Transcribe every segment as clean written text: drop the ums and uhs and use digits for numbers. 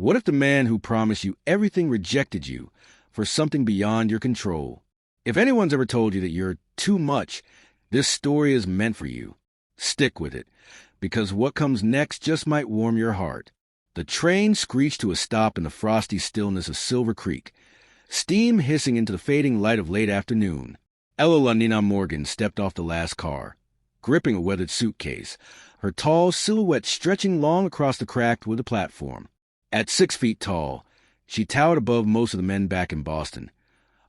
What if the man who promised you everything rejected you for something beyond your control? If anyone's ever told you that you're too much, this story is meant for you. Stick with it, because what comes next just might warm your heart. The train screeched to a stop in the frosty stillness of Silver Creek, steam hissing into the fading light of late afternoon. Ella Lanina Morgan stepped off the last car, gripping a weathered suitcase, her tall silhouette stretching long across the cracked wooden platform. At 6 feet tall, she towered above most of the men back in Boston,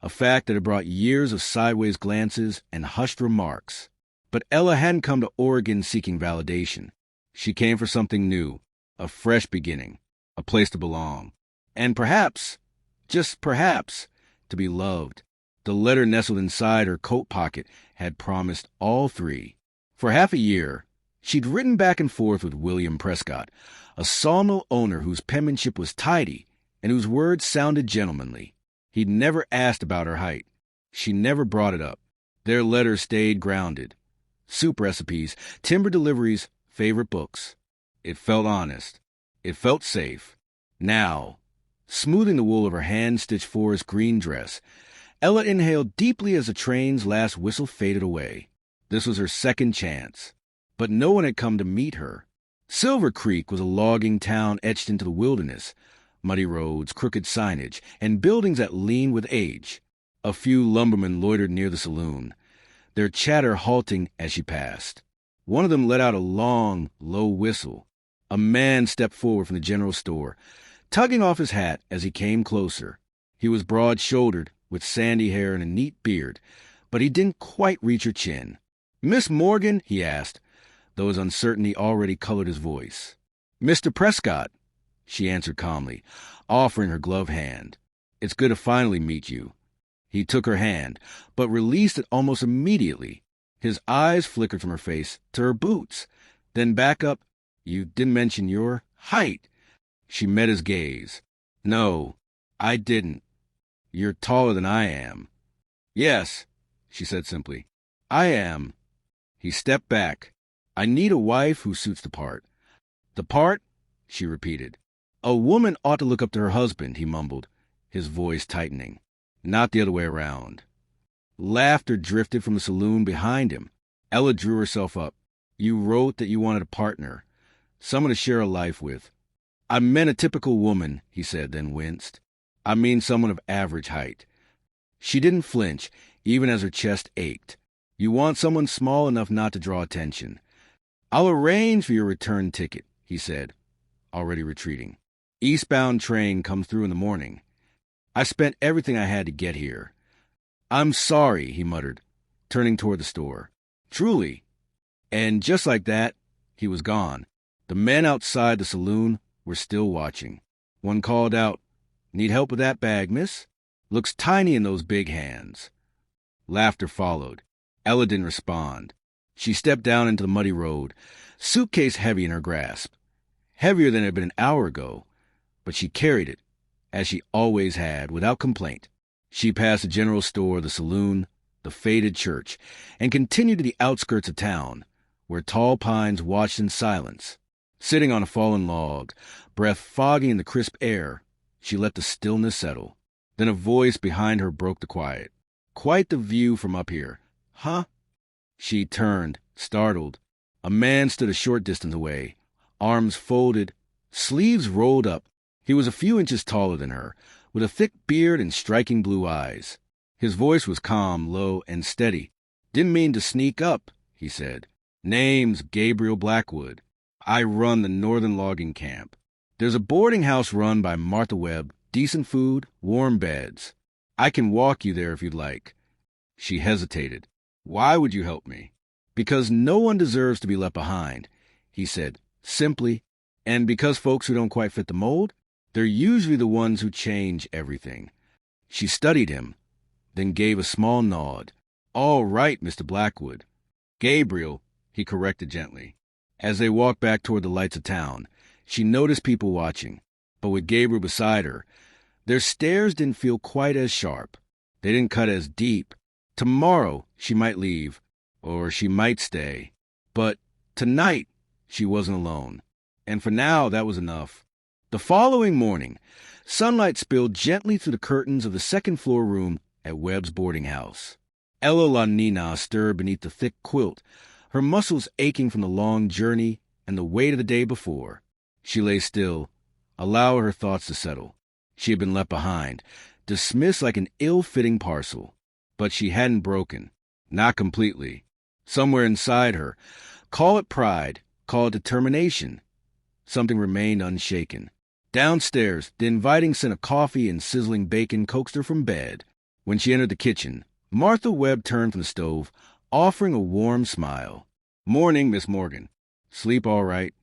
a fact that had brought years of sideways glances and hushed remarks. But Ella hadn't come to Oregon seeking validation. She came for something new, a fresh beginning, a place to belong, and perhaps, just perhaps, to be loved. The letter nestled inside her coat pocket had promised all three. For half a year, she'd written back and forth with William Prescott, a sawmill owner whose penmanship was tidy and whose words sounded gentlemanly. He'd never asked about her height. She never brought it up. Their letters stayed grounded. Soup recipes, timber deliveries, favorite books. It felt honest. It felt safe. Now, smoothing the wool of her hand-stitched forest green dress, Ella inhaled deeply as the train's last whistle faded away. This was her second chance. But no one had come to meet her. Silver Creek was a logging town etched into the wilderness, muddy roads, crooked signage, and buildings that leaned with age. A few lumbermen loitered near the saloon, their chatter halting as she passed. One of them let out a long, low whistle. A man stepped forward from the general store, tugging off his hat as he came closer. He was broad-shouldered, with sandy hair and a neat beard, but he didn't quite reach her chin. "Miss Morgan?" he asked, though his uncertainty already colored his voice. "Mr. Prescott," she answered calmly, offering her gloved hand. "It's good to finally meet you." He took her hand, but released it almost immediately. His eyes flickered from her face to her boots, then back up. "You didn't mention your height." She met his gaze. "No, I didn't. You're taller than I am." "Yes," she said simply. "I am." He stepped back. "I need a wife who suits the part." "The part?" she repeated. "A woman ought to look up to her husband," he mumbled, his voice tightening. "Not the other way around." Laughter drifted from the saloon behind him. Ella drew herself up. "You wrote that you wanted a partner, someone to share a life with." "I meant a typical woman," he said, then winced. "I mean someone of average height." She didn't flinch, even as her chest ached. "You want someone small enough not to draw attention." "I'll arrange for your return ticket," he said, already retreating. "Eastbound train comes through in the morning. I spent everything I had to get here." "I'm sorry," he muttered, turning toward the store. "Truly." And just like that, he was gone. The men outside the saloon were still watching. One called out, "Need help with that bag, miss? Looks tiny in those big hands." Laughter followed. Ella didn't respond. She stepped down into the muddy road, suitcase heavy in her grasp. Heavier than it had been an hour ago, but she carried it, as she always had, without complaint. She passed the general store, the saloon, the faded church, and continued to the outskirts of town, where tall pines watched in silence. Sitting on a fallen log, breath foggy in the crisp air, she let the stillness settle. Then a voice behind her broke the quiet. "Quite the view from up here." "Huh?" She turned, startled. A man stood a short distance away, arms folded, sleeves rolled up. He was a few inches taller than her, with a thick beard and striking blue eyes. His voice was calm, low, and steady. "Didn't mean to sneak up," he said. "Name's Gabriel Blackwood. I run the Northern Logging Camp. There's a boarding house run by Martha Webb, decent food, warm beds. I can walk you there if you'd like." She hesitated. "Why would you help me?" "Because no one deserves to be left behind," he said, simply. "And because folks who don't quite fit the mold, they're usually the ones who change everything." She studied him, then gave a small nod. "All right, Mr. Blackwood." "Gabriel," he corrected gently. As they walked back toward the lights of town, she noticed people watching, but with Gabriel beside her, their stares didn't feel quite as sharp. They didn't cut as deep. Tomorrow she might leave, or she might stay. But tonight she wasn't alone. And for now, that was enough. The following morning, sunlight spilled gently through the curtains of the second-floor room at Webb's boarding house. Ella La Nina stirred beneath the thick quilt, her muscles aching from the long journey and the weight of the day before. She lay still, allowing her thoughts to settle. She had been left behind, dismissed like an ill-fitting parcel. But she hadn't broken. Not completely. Somewhere inside her, call it pride, call it determination, something remained unshaken. Downstairs, the inviting scent of coffee and sizzling bacon coaxed her from bed. When she entered the kitchen, Martha Webb turned from the stove, offering a warm smile. "Morning, Miss Morgan. Sleep all right?"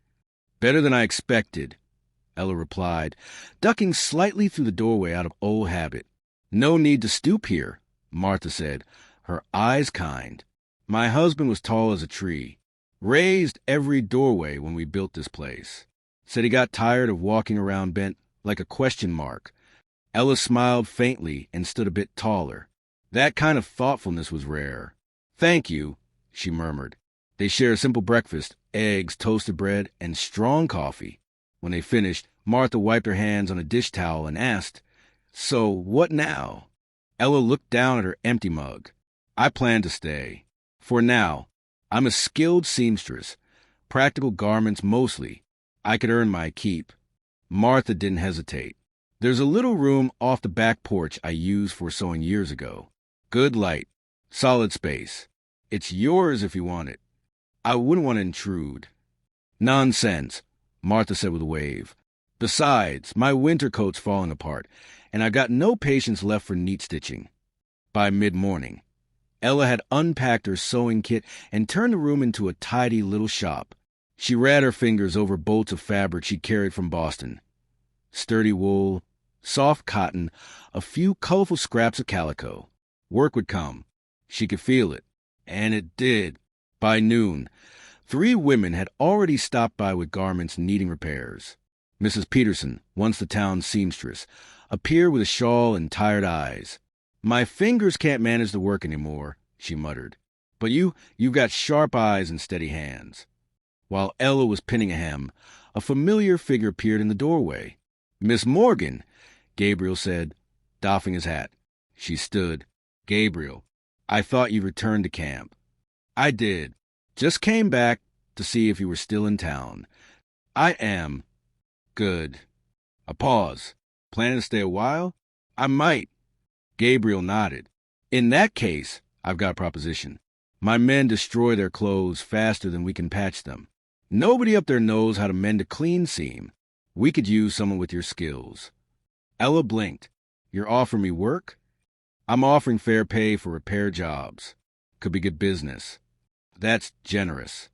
"Better than I expected," Ella replied, ducking slightly through the doorway out of old habit. "No need to stoop here," Martha said, her eyes kind. "My husband was tall as a tree. Raised every doorway when we built this place. Said he got tired of walking around bent like a question mark." Ella smiled faintly and stood a bit taller. That kind of thoughtfulness was rare. "Thank you," she murmured. They shared a simple breakfast, eggs, toasted bread, and strong coffee. When they finished, Martha wiped her hands on a dish towel and asked, "So, what now?" Ella looked down at her empty mug. "I plan to stay. For now. I'm a skilled seamstress. Practical garments mostly. I could earn my keep." Martha didn't hesitate. "There's a little room off the back porch I used for sewing years ago. Good light. Solid space. It's yours if you want it. I wouldn't want to intrude." "Nonsense," Martha said with a wave. "Besides, my winter coat's falling apart, and I've got no patience left for neat stitching." By mid-morning, Ella had unpacked her sewing kit and turned the room into a tidy little shop. She ran her fingers over bolts of fabric she carried from Boston. Sturdy wool, soft cotton, a few colorful scraps of calico. Work would come. She could feel it. And it did. By noon, 3 women had already stopped by with garments needing repairs. Mrs. Peterson, once the town's seamstress, appeared with a shawl and tired eyes. "My fingers can't manage the work anymore," she muttered. "But you've got sharp eyes and steady hands." While Ella was pinning a hem, a familiar figure appeared in the doorway. "Miss Morgan," Gabriel said, doffing his hat. She stood. "Gabriel, I thought you returned to camp." "I did. Just came back to see if you were still in town." "I am." "Good." A pause. "Planning to stay a while?" "I might." Gabriel nodded. "In that case, I've got a proposition. My men destroy their clothes faster than we can patch them. Nobody up there knows how to mend a clean seam. We could use someone with your skills." Ella blinked. "You're offering me work?" "I'm offering fair pay for repair jobs. Could be good business." "That's generous."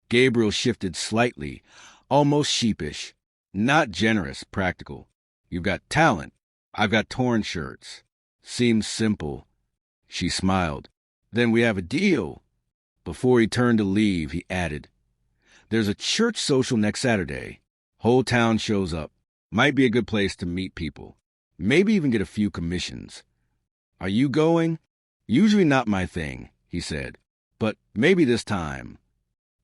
Gabriel shifted slightly, almost sheepish. "Not generous, practical. You've got talent. I've got torn shirts. Seems simple." She smiled. "Then we have a deal." Before he turned to leave, he added, "There's a church social next Saturday. Whole town shows up. Might be a good place to meet people. Maybe even get a few commissions." "Are you going?" "Usually not my thing," he said. "But maybe this time."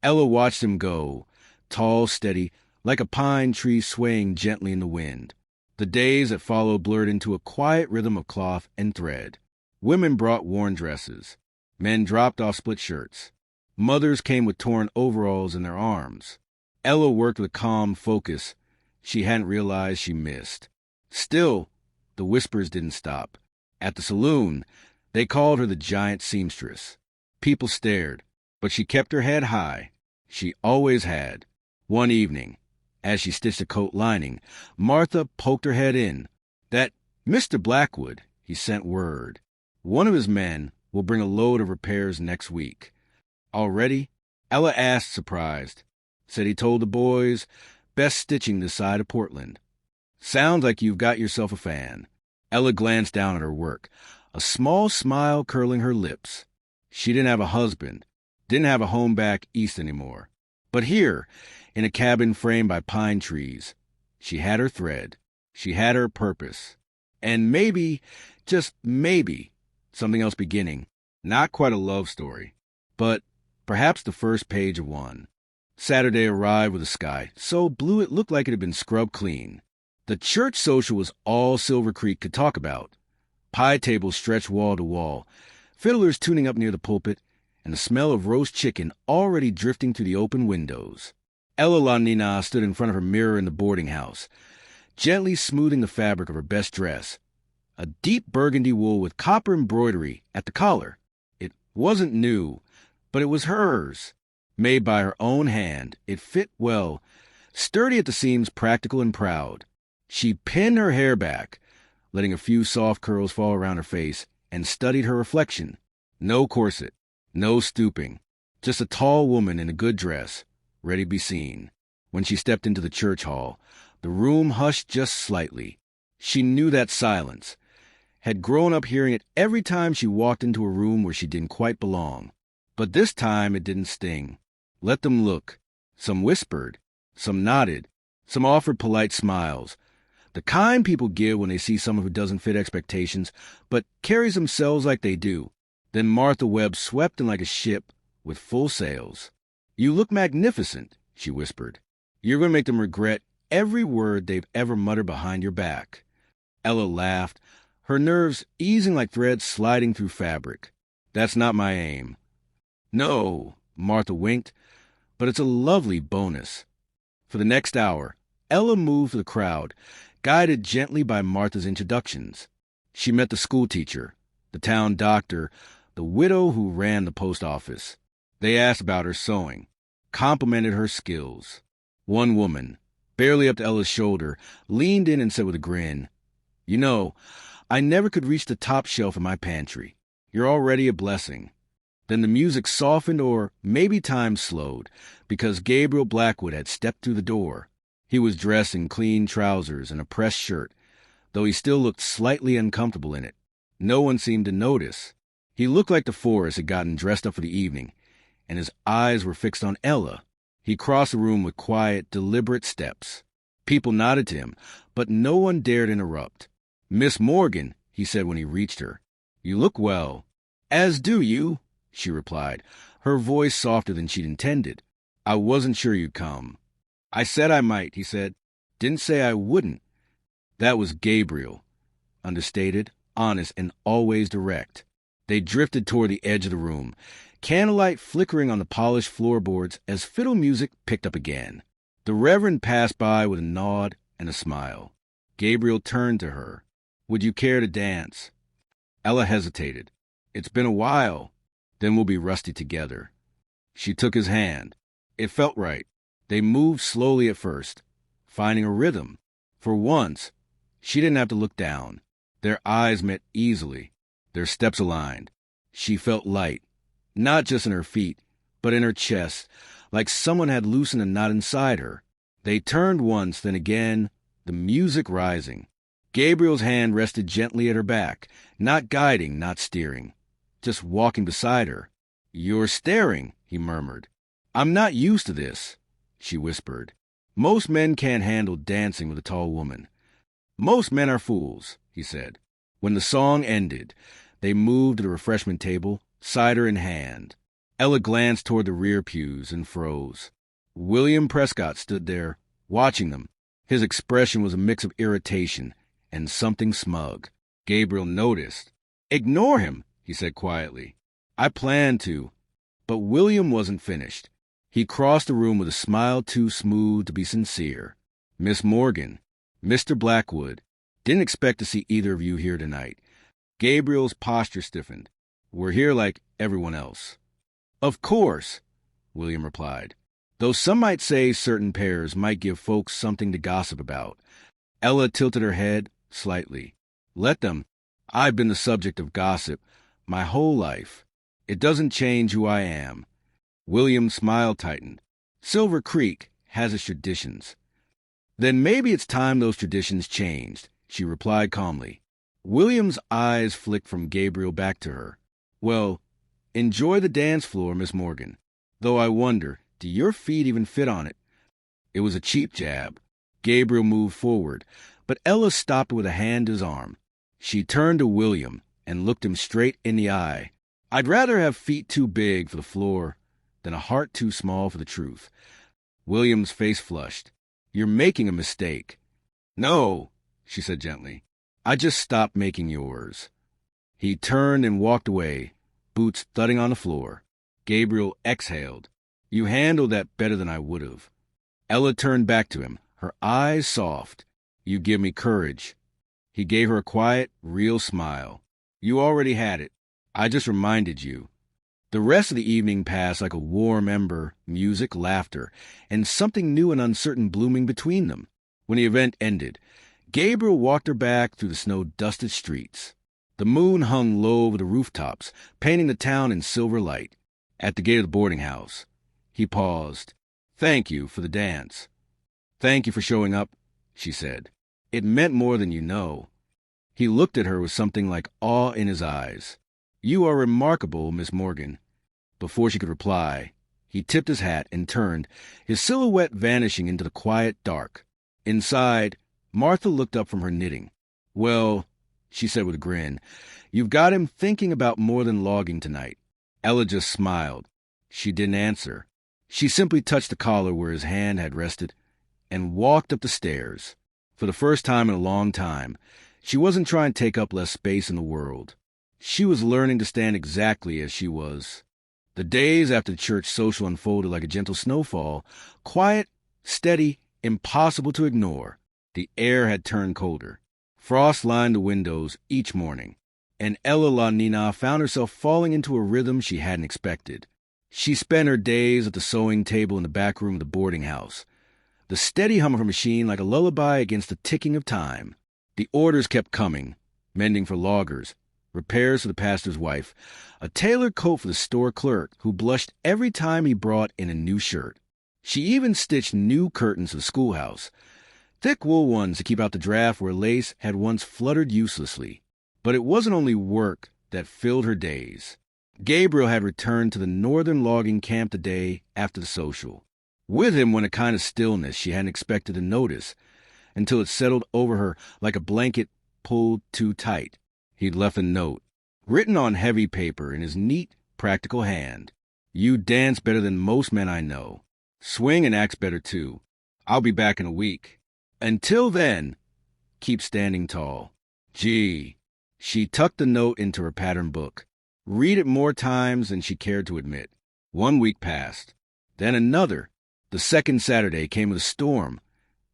Ella watched him go, tall, steady, like a pine tree swaying gently in the wind. The days that followed blurred into a quiet rhythm of cloth and thread. Women brought worn dresses. Men dropped off split shirts. Mothers came with torn overalls in their arms. Ella worked with calm focus she hadn't realized she missed. Still, the whispers didn't stop. At the saloon, they called her the giant seamstress. People stared, but she kept her head high. She always had. One evening, as she stitched a coat lining, Martha poked her head in. "That Mr. Blackwood," he sent word. "One of his men will bring a load of repairs next week." "Already?" Ella asked, surprised. "Said he told the boys, best stitching this side of Portland." "Sounds like you've got yourself a fan." Ella glanced down at her work, a small smile curling her lips. She didn't have a husband, didn't have a home back east anymore. But here, in a cabin framed by pine trees, she had her thread, she had her purpose. And maybe, just maybe, something else beginning. Not quite a love story, but perhaps the first page of one. Saturday arrived with a sky so blue it looked like it had been scrubbed clean. The church social was all Silver Creek could talk about. Pie tables stretched wall to wall, fiddlers tuning up near the pulpit, and the smell of roast chicken already drifting through the open windows. Ella La Nina stood in front of her mirror in the boarding house, gently smoothing the fabric of her best dress, a deep burgundy wool with copper embroidery at the collar. It wasn't new, but it was hers. Made by her own hand, it fit well, sturdy at the seams, practical and proud. She pinned her hair back, letting a few soft curls fall around her face, and studied her reflection. No corset, no stooping, just a tall woman in a good dress, ready to be seen. When she stepped into the church hall, the room hushed just slightly. She knew that silence, had grown up hearing it every time she walked into a room where she didn't quite belong. But this time it didn't sting. Let them look. Some whispered, some nodded, some offered polite smiles. The kind people give when they see someone who doesn't fit expectations, but carries themselves like they do. Then Martha Webb swept in like a ship with full sails. "You look magnificent," she whispered. "You're going to make them regret every word they've ever muttered behind your back." Ella laughed, her nerves easing like threads sliding through fabric. "That's not my aim." "No," Martha winked, "but it's a lovely bonus." For the next hour, Ella moved through the crowd, guided gently by Martha's introductions. She met the schoolteacher, the town doctor, the widow who ran the post office. They asked about her sewing, complimented her skills. One woman, barely up to Ella's shoulder, leaned in and said with a grin, "You know, I never could reach the top shelf in my pantry. You're already a blessing." Then the music softened, or maybe time slowed, because Gabriel Blackwood had stepped through the door. He was dressed in clean trousers and a pressed shirt, though he still looked slightly uncomfortable in it. No one seemed to notice. He looked like DeForest had gotten dressed up for the evening, and his eyes were fixed on Ella. He crossed the room with quiet, deliberate steps. People nodded to him, but no one dared interrupt. "Miss Morgan," he said when he reached her, "you look well." "As do you," she replied, her voice softer than she'd intended. "I wasn't sure you'd come." "I said I might," he said. "Didn't say I wouldn't." That was Gabriel, understated, honest, and always direct. They drifted toward the edge of the room, candlelight flickering on the polished floorboards as fiddle music picked up again. The Reverend passed by with a nod and a smile. Gabriel turned to her. "Would you care to dance?" Ella hesitated. "It's been a while. Then we'll be rusty together." She took his hand. It felt right. They moved slowly at first, finding a rhythm. For once, she didn't have to look down. Their eyes met easily, their steps aligned. She felt light, not just in her feet, but in her chest, like someone had loosened a knot inside her. They turned once, then again, the music rising. Gabriel's hand rested gently at her back, not guiding, not steering, just walking beside her. "You're staring," he murmured. "I'm not used to this," she whispered. "Most men can't handle dancing with a tall woman." "Most men are fools," he said. When the song ended, they moved to the refreshment table, cider in hand. Ella glanced toward the rear pews and froze. William Prescott stood there, watching them. His expression was a mix of irritation and something smug. Gabriel noticed. "Ignore him," he said quietly. "I planned to." But William wasn't finished. He crossed the room with a smile too smooth to be sincere. "Miss Morgan, Mr. Blackwood, didn't expect to see either of you here tonight." Gabriel's posture stiffened. "We're here like everyone else." "Of course," William replied, "though some might say certain pairs might give folks something to gossip about." Ella tilted her head slightly. "Let them. I've been the subject of gossip my whole life. It doesn't change who I am." William's smile tightened. "Silver Creek has its traditions." "Then maybe it's time those traditions changed," she replied calmly. William's eyes flicked from Gabriel back to her. "Well, enjoy the dance floor, Miss Morgan. Though I wonder, do your feet even fit on it?" It was a cheap jab. Gabriel moved forward, but Ella stopped with a hand to his arm. She turned to William and looked him straight in the eye. "I'd rather have feet too big for the floor than a heart too small for the truth." William's face flushed. "You're making a mistake." No, she said gently. I just stopped making yours. He turned and walked away, boots thudding on the floor. Gabriel exhaled. You handled that better than I would have. Ella turned back to him, her eyes soft. You give me courage. He gave her a quiet, real smile. You already had it. I just reminded you. The rest of the evening passed like a warm ember, music, laughter, and something new and uncertain blooming between them. When the event ended, Gabriel walked her back through the snow-dusted streets. The moon hung low over the rooftops, painting the town in silver light. At the gate of the boarding house, he paused. Thank you for the dance. Thank you for showing up, she said. It meant more than you know. He looked at her with something like awe in his eyes. You are remarkable, Miss Morgan. Before she could reply, he tipped his hat and turned, his silhouette vanishing into the quiet dark. Inside, Martha looked up from her knitting. Well, she said with a grin, you've got him thinking about more than logging tonight. Ella just smiled. She didn't answer. She simply touched the collar where his hand had rested and walked up the stairs. For the first time in a long time, she wasn't trying to take up less space in the world. She was learning to stand exactly as she was. The days after the church social unfolded like a gentle snowfall, quiet, steady, impossible to ignore. The air had turned colder. Frost lined the windows each morning, and Ella La Nina found herself falling into a rhythm she hadn't expected. She spent her days at the sewing table in the back room of the boarding house, the steady hum of her machine like a lullaby against the ticking of time. The orders kept coming, mending for loggers, repairs for the pastor's wife, a tailored coat for the store clerk who blushed every time he brought in a new shirt. She even stitched new curtains for the schoolhouse, thick wool ones to keep out the draft where lace had once fluttered uselessly. But it wasn't only work that filled her days. Gabriel had returned to the northern logging camp the day after the social. With him went a kind of stillness she hadn't expected to notice, until it settled over her like a blanket pulled too tight. He'd left a note, written on heavy paper in his neat, practical hand. You dance better than most men I know. Swing and acts better, too. I'll be back in a week. Until then, keep standing tall. Gee. She tucked the note into her pattern book. Read it more times than she cared to admit. 1 week passed. Then another. The second Saturday came with a storm.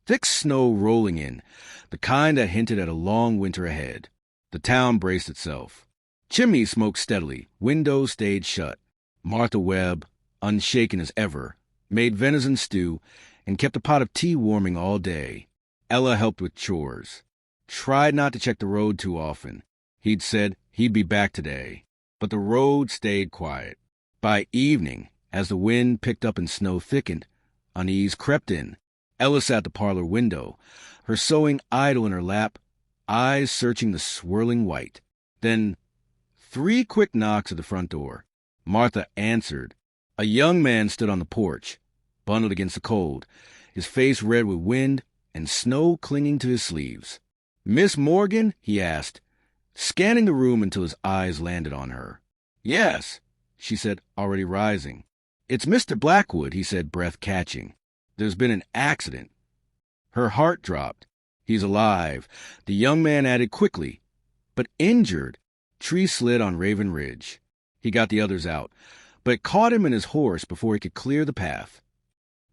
Thick snow rolling in, the kind that hinted at a long winter ahead. The town braced itself. Chimneys smoked steadily, windows stayed shut. Martha Webb, unshaken as ever, made venison stew and kept a pot of tea warming all day. Ella helped with chores. Tried not to check the road too often. He'd said he'd be back today. But the road stayed quiet. By evening, as the wind picked up and snow thickened, unease crept in. Ella sat at the parlor window, her sewing idle in her lap, eyes searching the swirling white. Then 3 quick knocks at the front door. Martha answered. A young man stood on the porch, bundled against the cold, his face red with wind and snow clinging to his sleeves. Miss Morgan? He asked, scanning the room until his eyes landed on her. Yes, she said, already rising. It's Mr. Blackwood, he said, breath catching. There's been an accident. Her heart dropped. He's alive, the young man added quickly. But injured. Tree slid on Raven Ridge. He got the others out, but caught him and his horse before he could clear the path.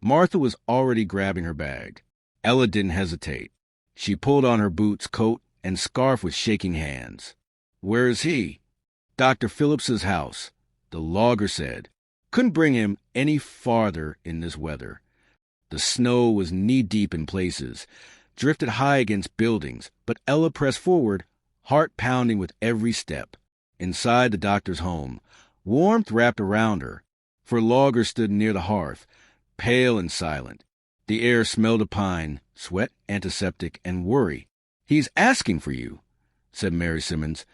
Martha was already grabbing her bag. Ella didn't hesitate. She pulled on her boots, coat, and scarf with shaking hands. Where is he? Dr. Phillips's house, the logger said. Couldn't bring him any farther in this weather. The snow was knee-deep in places, drifted high against buildings, but Ella pressed forward, heart pounding with every step. Inside the doctor's home, warmth wrapped around her, for Logger stood near the hearth, pale and silent. The air smelled of pine, sweat, antiseptic, and worry. He's asking for you, said Mary Simmons,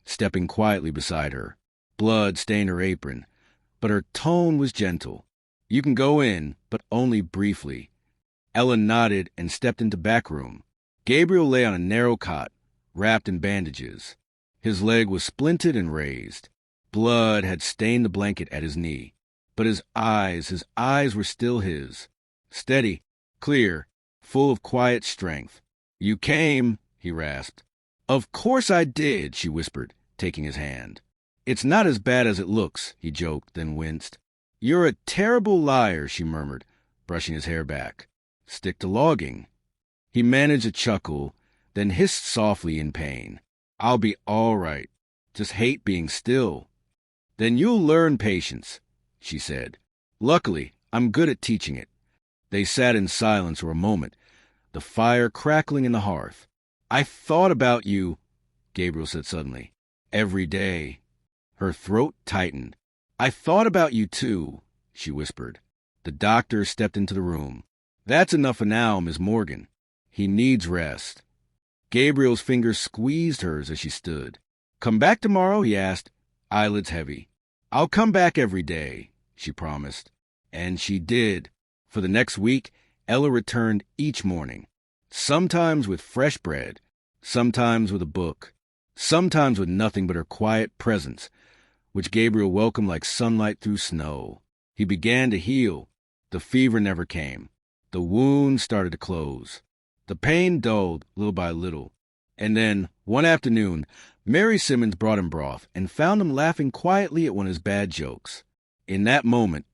stepping quietly beside her. Blood stained her apron, but her tone was gentle. You can go in, but only briefly. Ella nodded and stepped into back room. Gabriel lay on a narrow cot, wrapped in bandages. His leg was splinted and raised. Blood had stained the blanket at his knee. But his eyes were still his. Steady, clear, full of quiet strength. "You came," he rasped. "Of course I did," she whispered, taking his hand. "It's not as bad as it looks," he joked, then winced. "You're a terrible liar," she murmured, brushing his hair back. "Stick to logging." He managed a chuckle, then hissed softly in pain. "I'll be all right. Just hate being still." "Then you'll learn patience," she said. "Luckily, I'm good at teaching it." They sat in silence for a moment, the fire crackling in the hearth. "I thought about you," Gabriel said suddenly. "Every day." Her throat tightened. "I thought about you, too," she whispered. The doctor stepped into the room. "That's enough for now, Miss Morgan. He needs rest." Gabriel's fingers squeezed hers as she stood. "Come back tomorrow?" he asked, eyelids heavy. "I'll come back every day," she promised. And she did. For the next week, Ella returned each morning, sometimes with fresh bread, sometimes with a book, sometimes with nothing but her quiet presence, which Gabriel welcomed like sunlight through snow. He began to heal. The fever never came. The wound started to close. The pain dulled little by little. And then, one afternoon, Mary Simmons brought him broth and found him laughing quietly at one of his bad jokes. In that moment,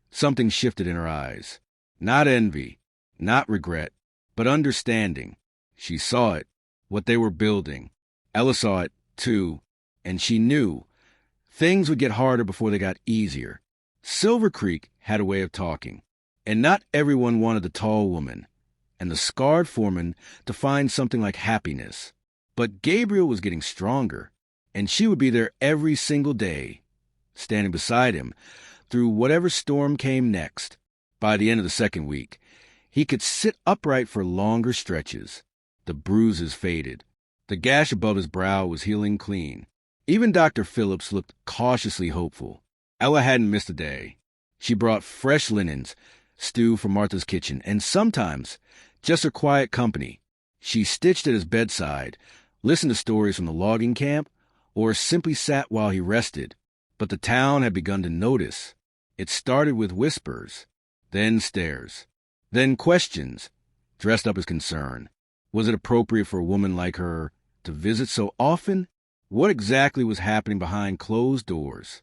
something shifted in her eyes. Not envy, not regret, but understanding. She saw it, what they were building. Ella saw it, too, and she knew things would get harder before they got easier. Silver Creek had a way of talking, and not everyone wanted the tall woman and the scarred foreman to find something like happiness. But Gabriel was getting stronger, and she would be there every single day, standing beside him through whatever storm came next. By the end of the second week, he could sit upright for longer stretches. The bruises faded. The gash above his brow was healing clean. Even Dr. Phillips looked cautiously hopeful. Ella hadn't missed a day. She brought fresh linens, stew from Martha's kitchen, and sometimes just her quiet company. She stitched at his bedside, listened to stories from the logging camp, or simply sat while he rested. But the town had begun to notice. It started with whispers, then stares, then questions, dressed up as concern. Was it appropriate for a woman like her to visit so often? What exactly was happening behind closed doors?